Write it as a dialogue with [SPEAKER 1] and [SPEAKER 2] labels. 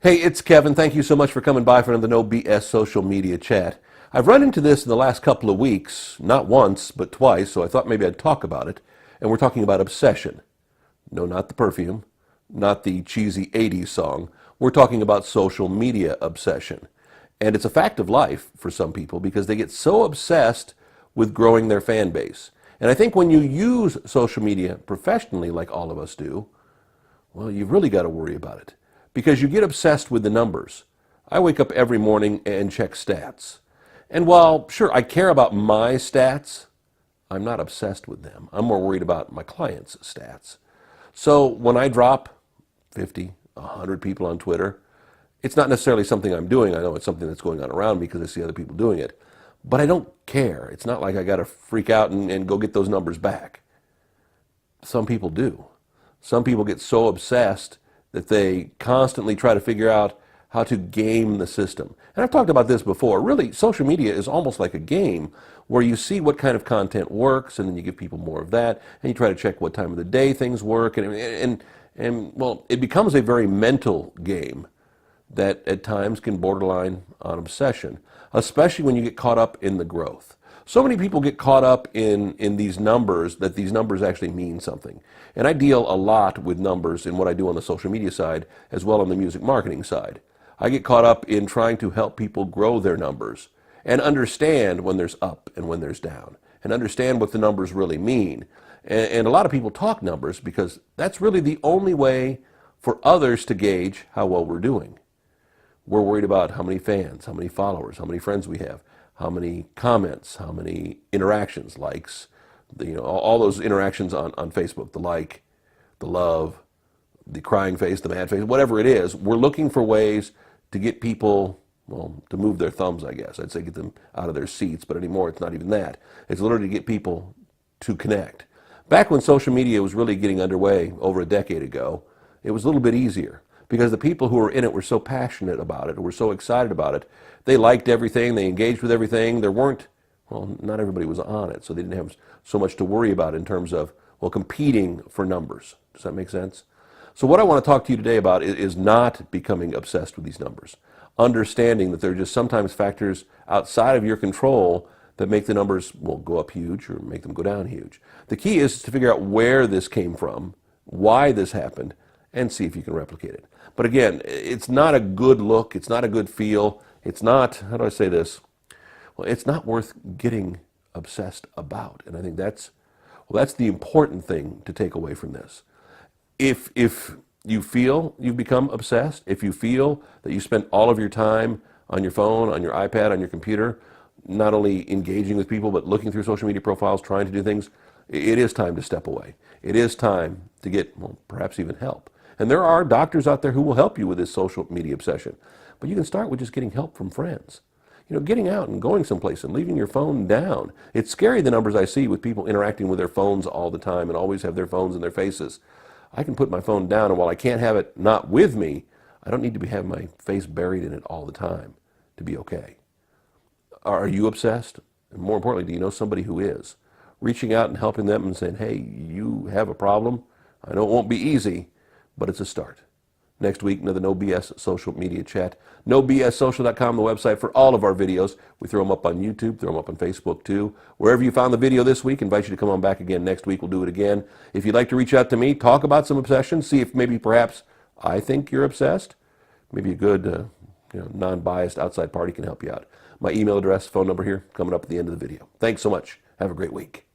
[SPEAKER 1] Hey, it's Kevin. Thank you so much for coming by for the No BS social media chat. I've run into this in the last couple of weeks, not once, but twice, so I thought maybe I'd talk about it. And we're talking about obsession. No, not the perfume, not the cheesy 80s song. We're talking about social media obsession. And it's a fact of life for some people because they get so obsessed with growing their fan base. And I think when you use social media professionally, like all of us do, well, you've really got to worry about it because you get obsessed with the numbers. I wake up every morning and check stats. And while, sure, I care about my stats, I'm not obsessed with them. I'm more worried about my clients' stats. So when I drop 50, 100 people on Twitter, it's not necessarily something I'm doing. I know it's something that's going on around me because I see other people doing it. But I don't care. It's not like I got to freak out and go get those numbers back. Some people do. Some people get so obsessed that they constantly try to figure out how to game the system. And I've talked about this before. Really, social media is almost like a game where you see what kind of content works, and then you give people more of that, and you try to check what time of the day things work, and well, it becomes a very mental game that at times can borderline on obsession, especially when you get caught up in the growth. So many people get caught up in these numbers that these numbers actually mean something. And I deal a lot with numbers in what I do on the social media side as well on the music marketing side. I get caught up in trying to help people grow their numbers and understand when there's up and when there's down and understand what the numbers really mean. And a lot of people talk numbers because that's really the only way for others to gauge how well we're doing. We're worried about how many fans, how many followers, how many friends we have, how many comments, how many interactions, likes, all those interactions on Facebook, the like, the love, the crying face, the mad face, whatever it is. We're looking for ways to get people, well, to move their thumbs, I guess. I'd say get them out of their seats, but anymore it's not even that. It's literally to get people to connect. Back when social media was really getting underway over a decade ago, it was a little bit easier because the people who were in it were so passionate about it, were so excited about it. They liked everything, they engaged with everything. There weren't, well, not everybody was on it, so they didn't have so much to worry about in terms of, well, competing for numbers. Does that make sense? So what I want to talk to you today about is not becoming obsessed with these numbers. Understanding that there are just sometimes factors outside of your control that make the numbers, well, go up huge or make them go down huge. The key is to figure out where this came from, why this happened, and see if you can replicate it. But again, it's not a good look, it's not a good feel, it's not, how do I say this? Well, it's not worth getting obsessed about. And I think that's the important thing to take away from this. If you feel you've become obsessed, if you feel that you spend all of your time on your phone, on your iPad, on your computer, not only engaging with people, but looking through social media profiles, trying to do things, it is time to step away. It is time to get, well, perhaps even help. And there are doctors out there who will help you with this social media obsession. But you can start with just getting help from friends. Getting out and going someplace and leaving your phone down. It's scary, the numbers I see with people interacting with their phones all the time and always have their phones in their faces. I can put my phone down, and while I can't have it not with me, I don't need to have my face buried in it all the time to be okay. Are you obsessed? And more importantly, do you know somebody who is? Reaching out and helping them and saying, hey, you have a problem. I know it won't be easy, but it's a start. Next week, another No BS social media chat. NoBSSocial.com, the website for all of our videos. We throw them up on YouTube, throw them up on Facebook too. Wherever you found the video this week, invite you to come on back again next week. We'll do it again. If you'd like to reach out to me, talk about some obsession, see if maybe perhaps I think you're obsessed. Maybe a good, non-biased outside party can help you out. My email address, phone number here, coming up at the end of the video. Thanks so much. Have a great week.